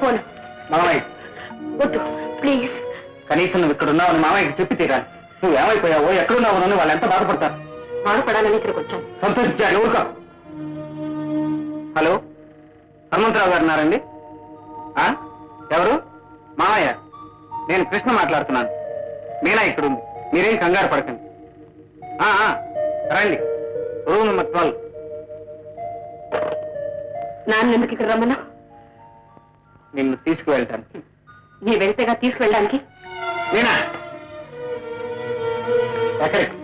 పోను. మామయ్య వద్దు ప్లీజ్. కనీసం నువ్వు ఇక్కడ ఉన్నావని మామయ్యకి చెప్పి తీరాలి. నువ్వు ఏమైపోయావో ఎక్కడున్నావు వాళ్ళు ఎంత బాధపడతారు. బాధపడాలని ఇక్కడికి వచ్చాను. సంతోషించారు ఊరుకో. హలో, హనుమంతరావు గారు ఉన్నారండి? ఎవరు? మామయ్య, నేను కృష్ణ మాట్లాడుతున్నాను. మీనా ఇక్కడుంది, మీరేం కంగారు పడకండి. రండి, రూమ్ నెంబర్ 12. నాన్న ఎందుకు ఇక్కడ రమ్మన్నా? నిన్ను తీసుకువెళ్ళటానికి. నీ వెళ్తేగా తీసుకువెళ్ళడానికి. మీనా ఎక్కడికి?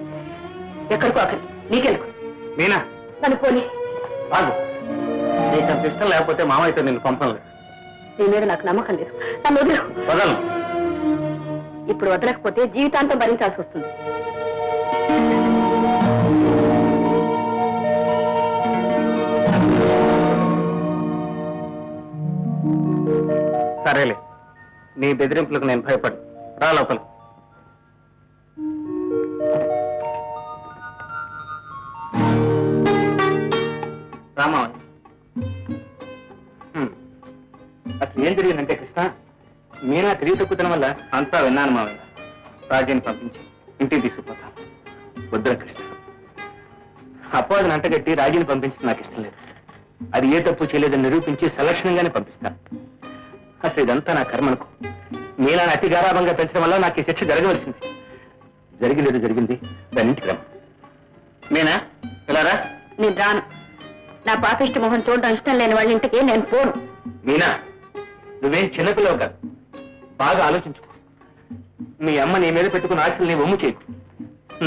ఎక్కడికో అక్కడికి, నీకెందుకు? మీనా నన్ను పోనీ. బాగు, నీకు అంత ఇష్టం లేకపోతే మామయ్యతో నిన్ను పంపలేదు. నీ మీద నాకు నమ్మకం లేదు. నన్ను వదలు. వదలను. ఇప్పుడు వదలకపోతే జీవితాంతం భరించాల్సి వస్తుంది. సరేలే, నీ బెదిరింపులకు నేను భయపడు. రా లోపల. రామా, అసలు ఏం జరిగిందంటే కృష్ణ, మీనా తిరిగి తక్కుతనం వల్ల అంతా విన్నాను మావయ్య. రాజ్యాన్ని పంపించి ఇంటికి తీసుకుపోతాను. వద్దురా కృష్ణ, అపవాదిని అంటగట్టి రాజీని పంపించి నాకు ఇష్టం లేదు. అది ఏ తప్పు చేయలేదని నిరూపించి సలక్షణంగానే పంపిస్తాను. అసలు ఇదంతా నా కర్మనుకో. మీనా అతి గారాభంగా పెంచడం వల్ల నాకు ఈ శిక్ష జరగవలసింది. జరిగిలేదు, జరిగింది. దాని ఇంటికి రమ్మ. మీనా ఇలా రా. నేను రాను. నా పాపిష్టి మొహం చూడడం ఇష్టం లేని వాళ్ళ ఇంటికి నేను పోను. మీనా, నువ్వేం చిన్నపిల్లవు కాదు. బాగా ఆలోచించుకో. మీ అమ్మ నీ మీద పెట్టుకున్న ఆశలు నీ వమ్ము చేయకు.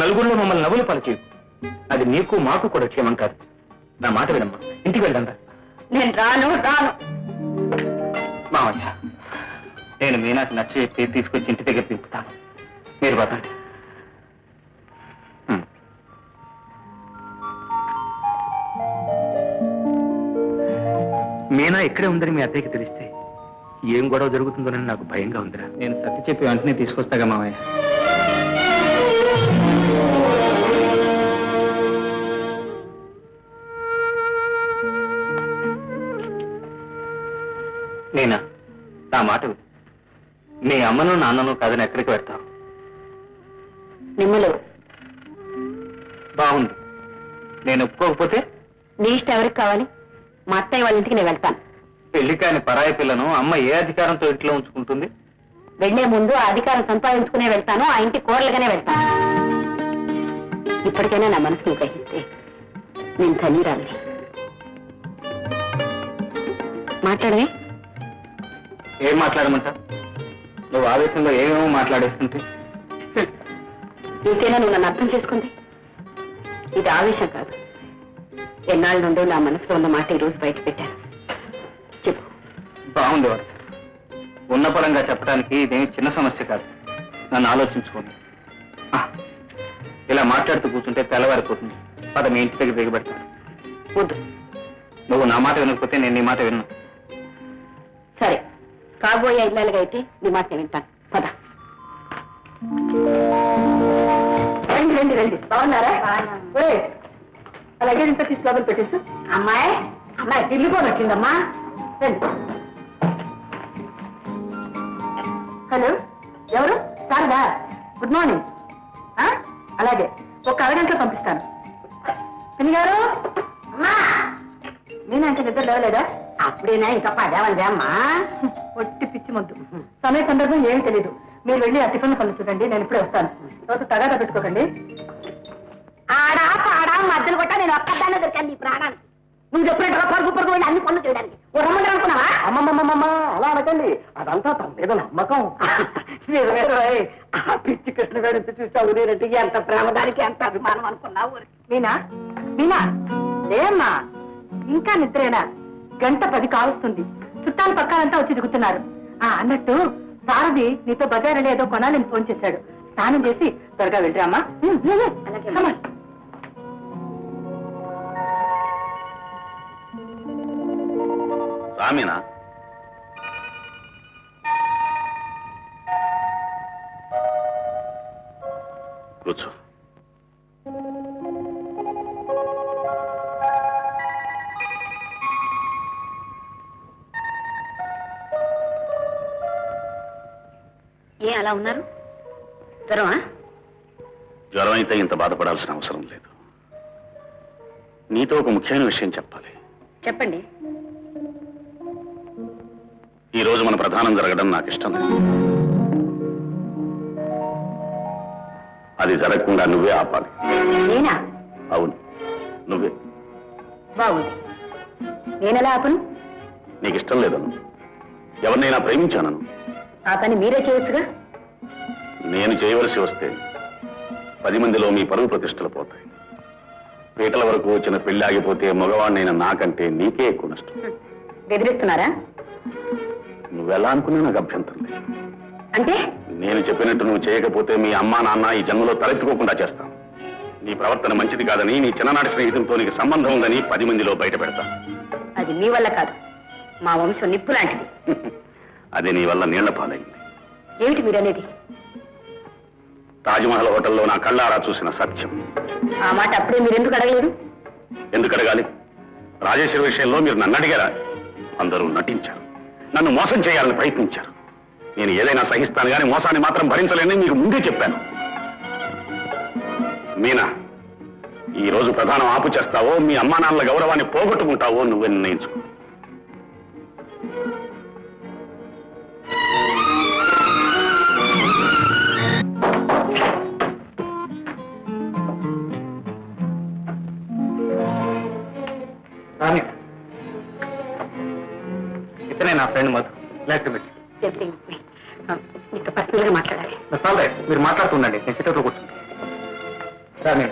నలుగురిలో మమ్మల్ని నవ్వులు పని చేయకు. అది నీకు మాకు కూడా క్షేమం కాదు. నా మాట వినమ్మా, ఇంటికి వెళ్దాం. నేను రాను. మావయ్య, నేను మీనాకి నచ్చ చెప్పి తీసుకొచ్చి ఇంటి దగ్గర దింపుతాను. మీరు పదండి. మీనా ఇక్కడే ఉందని మీ అత్తయ్యకి తెలిస్తే ఏం గొడవ జరుగుతుందోనని నాకు భయంగా ఉందిరా. నేను సత్య చెప్పి వెంటనే తీసుకొస్తాగా మావయ్య. నేనా, నా మాట విను. మీ అమ్మను నాన్నను కాదని ఎక్కడికి పెడతావు? నిమ్మలు. బాగుంది. నేను ఒప్పుకోకపోతే? నీ ఇష్టం ఎవరికి కావాలి? మా అత్తయ్య వాళ్ళ ఇంటికి నేను వెళ్తాను. పెళ్లి కాని పరాయి పిల్లను అమ్మ ఏ అధికారంతో ఇంట్లో ఉంచుకుంటుంది? వెళ్లే ముందు ఆ అధికారం సంపాదించుకునే వెళ్తాను. ఆ ఇంటి కోరలుగానే వెళ్తాను. ఇప్పటికైనా నా మనసును గ్రహిస్తే నేను ధన్యురాలి. మాట్లాడమే. ఏం మాట్లాడమంటా? నువ్వు ఆవేశంలో ఏమేమో మాట్లాడేస్తుంటే. నీకైనా నువ్వు నన్ను అర్థం చేసుకుంది. ఇది ఆవేశం కాదు. ఎన్నాళ్ళ నుండో నా మనసులో ఉన్న మాట ఈ రోజు బయట పెట్టాను. చెప్పు. బాగుంది వరుస. ఉన్న పరంగా చెప్పడానికి ఇదేమి చిన్న సమస్య కాదు. నన్ను ఆలోచించుకోండి. ఇలా మాట్లాడుతూ కూర్చుంటే తెల్లవారిపోతుంది. పద, మీ ఇంటి దగ్గర దిగబెడతాను. వద్దు. నువ్వు నా మాట వినకపోతే నేను నీ మాట విన్నా. సరే, కాబోయే ఇళ్ళగా అయితే నీ మాట నేను వింటాను. పద. రండి. బాగున్నారా? అలాగే ఇంత తీసి లోపల పెట్టేసు. అమ్మాయి తిరిగిపోని వచ్చిందమ్మా. రండి. హలో, ఎవరు? శారదా. Good morning. అలాగే ఒక అరగంటలో పంపిస్తాను. గారు, నేనంటే నిద్ర లేవలేదా? అప్పుడేనా ఇంకా పదేవంది అమ్మా. ఒట్టి పిచ్చి మొద్దు. సమయ సందర్భం ఏమీ తెలీదు. మీరు వెళ్ళి ఆ టిఫిన్ పనులు చూడండి. నేను ఇప్పుడే వస్తాను. రోజు తగాదా పెట్టుకోకండి. ఆడా పాడా మధ్యలో కొట్టా నేను ఒక్కదాన్నే దొరికాను నీ ప్రాణానికి. నువ్వు చెప్పినట్టుగా పరుగు వెళ్ళి అన్ని పనులు చేయడానికి ఓ రమ్మంటారు అనుకున్నావా? అమ్మమ్మమ్మమ్మ, అలా అనకండి. అదంతా తన మీద నమ్మకం. ఆ పిచ్చి కృష్ణ గారి చూసావు నేనంటే ఎంత ప్రేమదానికి ఎంత అభిమానం అనుకున్నావు. మీనా లేమ్మా, ఇంకా నిద్రేనా? 1:10 కావస్తుంది. చుట్టాలు పక్కాలంతా వచ్చి దిగుతున్నారు. అన్నట్టు సారథి నీతో బజార్ ఏదో కొనాలని ఫోన్ చేశాడు. స్నానం చేసి త్వరగా వెళ్ళరామా. రామీనా, కూర్చో. అలా ఉన్నారు? జ్వరమా? జ్వరం అయితే ఇంత బాధపడాల్సిన అవసరం లేదు. నీతో ఒక ముఖ్యమైన విషయం చెప్పాలి. చెప్పండి. ఈ రోజు మన ప్రధానం జరగడం నాకు ఇష్టం లేదు. అది జరగకుండా నువ్వే ఆపాలి. నేనా? అవును, నువ్వే. బాగుంది. నేనెలా ఆపను? నీకు ఇష్టం లేదను, ఎవరినైనా ప్రేమించానను, ఆ పని మీరే చేయొచ్చుగా. నేను చేయవలసి వస్తే 10 మందిలో మీ పరువు ప్రతిష్టలు పోతాయి. పీటల వరకు వచ్చిన పెళ్లి ఆగిపోతే మగవాడినైనా నాకంటే నీకే ఎక్కువ నష్టం. బెదిరిస్తున్నారా? నువ్వెలా అనుకున్నా నాకు అభ్యంతరం లేదు. అంటే నేను చెప్పినట్టు నువ్వు చేయకపోతే మీ అమ్మా నాన్న ఈ జన్మలో తలెత్తుకోకుండా చేస్తాను. నీ ప్రవర్తన మంచిది కాదని, నీ చిన్ననాటి స్నేహితులతో నీకు సంబంధం ఉందని 10 మందిలో బయట పెడతాను. అది మీ వల్ల కాదు, మా వంశం నిప్పు లాంటిది. అది నీ వల్ల నీళ్ల పాలైంది. ఏమిటి మీరనేది? తాజ్మహల్ హోటల్లో నా కళ్ళారా చూసిన సత్యం. ఆ మాట అప్పుడే మీరెందుకు అడగలేదు? ఎందుకు అడగాలి? రాజేశ్వరి విషయంలో మీరు నన్ను అడిగారా? అందరూ నటించారు, నన్ను మోసం చేయాలని ప్రయత్నించారు. నేను ఏదైనా సహిస్తాను కానీ మోసాన్ని మాత్రం భరించలేనని మీకు ముందే చెప్పాను. మీనా, ఈ రోజు ప్రధానం ఆపు చేస్తావో, మీ అమ్మా నాన్నల గౌరవాన్ని పోగొట్టుకుంటావో నువ్వే నిర్ణయించుకో. ఇతనే నా ఫ్రెండ్ మధు. మీతో పర్సనల్గా మాట్లాడాలి. మీరు మాట్లాడుతుండండి, నేను చిత్రంలో కూర్చుంటాను. రాని,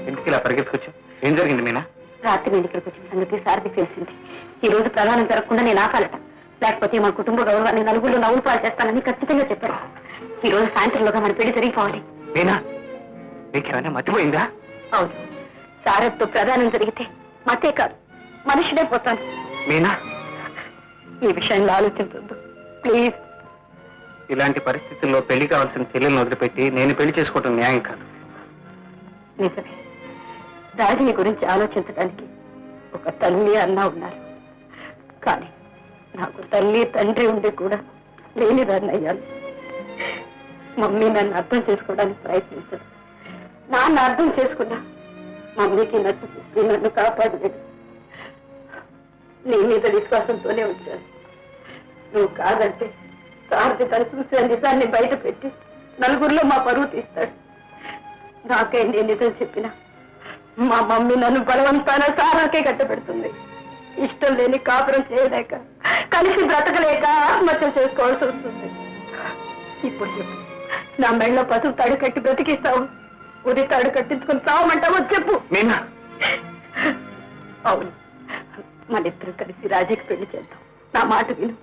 ఇంటికి ఇలా పరిగెత్తుకొచ్చా. ఏం జరిగింది మీనా? రాత్రి నేను ఇక్కడికి వచ్చిన సంగతి సార్కి తెలిసింది. ఈ రోజు ప్రధానం జరగకుండా నేను ఆపాలట, లేకపోతే మన కుటుంబ గౌరవాన్ని నలుగురిలో నవ్వులు పాలు చేస్తానని ఖచ్చితంగా చెప్పారు. ఈ రోజు సాయంత్రంలోగా మన పెళ్లి జరిగిపోవాలి. మీనా, నీకేమైనా మర్చిపోయిందా? అవును, సారథ్తో ప్రధానం జరిగితే మతే కాదు మనుషుడే పోతాను. మీనా, ఈ విషయంలో ఆలోచించొద్దు ప్లీజ్. ఇలాంటి పరిస్థితుల్లో పెళ్లి కావాల్సిన చెల్లెలను వదిలిపెట్టి నేను పెళ్లి చేసుకోవడం న్యాయం కాదు. నిజమే, రాజుని గురించి ఆలోచించడానికి ఒక తల్లి అన్న ఉన్నారు. కానీ నాకు తల్లి తండ్రి ఉండి కూడా లేనిదాన్ని అయ్యాను. మమ్మీ నన్ను అర్థం చేసుకోవడానికి ప్రయత్నించదు, నాన్న అర్థం చేసుకున్నా మమ్మీకి నచ్చి నన్ను కాపాడలేదు. నీ మీద విశ్వాసంతోనే వచ్చాను. నువ్వు కాదంటే సారథి తను చూసిన నిజాన్ని బయట పెట్టి నలుగురిలో మా పరువు తీస్తాడు. నాకే నేను నిజం చెప్పినా మా మమ్మీ నన్ను బలవంతాన సారాకే కట్టబెడుతుంది. ఇష్టం లేని కాపురం చేయలేక, కలిసి బ్రతకలేక ఆత్మహత్య చేసుకోవాల్సి వస్తుంది. ఇప్పుడు చెప్పు, నా మెళ్ళలో పసుపు తాడు కట్టి బ్రతికిస్తావు, ఉది తాడు కట్టించుకుని చావమంటావో చెప్పు. మీనా, అవును, మనిద్దరం కలిసి రాజీకి పెళ్లి చేద్దాం. నా మాట విను.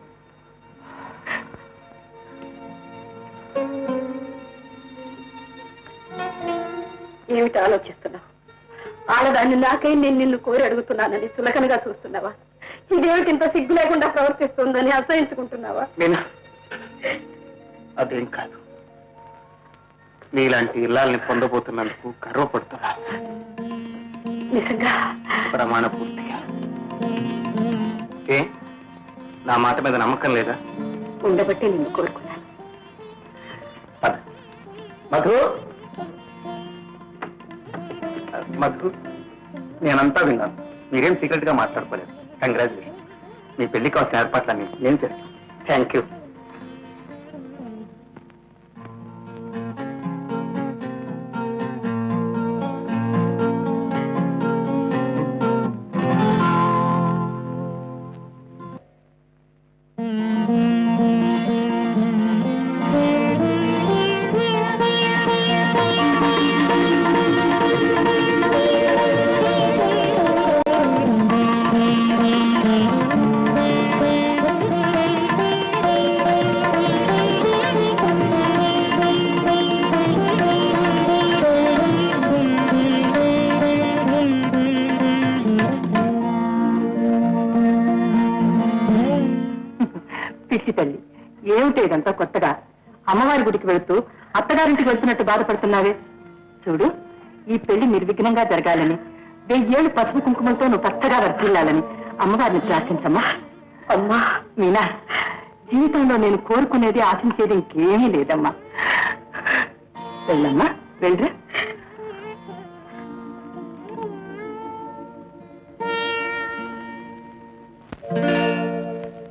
ఏమిటి ఆలోచిస్తున్నావు? ఆడదాన్ని నాకై నేను నిన్ను కోరి అడుగుతున్నానని సులకనగా చూస్తున్నావా? ఇదేమిటి ఇంత సిగ్గు లేకుండా ప్రవర్తిస్తుందని అసహించుకుంటున్నావా? మీనా, అదేం కాదు. నీలాంటి ఇల్లాల్ని పొందబోతున్నందుకు గర్వపడుతున్నా. నిజంగా? ప్రమాణ పూర్తిగా. ఏ, నా మాట మీద నమ్మకం లేదా? ఉండబట్టి నిన్ను కోరుకున్నాను. మధు, మధు, నేనంతా విన్నాను. మీరేం సీక్రెట్ గా మాట్లాడుకోలేదు. కంగ్రాచులేషన్. మీ పెళ్లి కావాల్సిన ఏర్పాట్లన్నీ నేను చేస్తాను. Thank you. తల్లి, ఏమిటి ఇదంతా కొత్తగా? అమ్మవారి గుడికి వెళుతూ అత్తగారింటికి వెళ్తున్నట్టు బాధపడుతున్నావే. చూడు, ఈ పెళ్లి నిర్విఘ్నంగా జరగాలని, 1000 ఏళ్ళు పసుపు కుంకుమలతో నువ్వు పచ్చగా వర్తిల్లాలని అమ్మవారిని ప్రార్థించమ్మా. అమ్మా మీనా, జీవితంలో నేను కోరుకునేది ఆశించేది ఇంకేమీ లేదమ్మా. వెళ్ళమ్మా, వెళ్ళరా.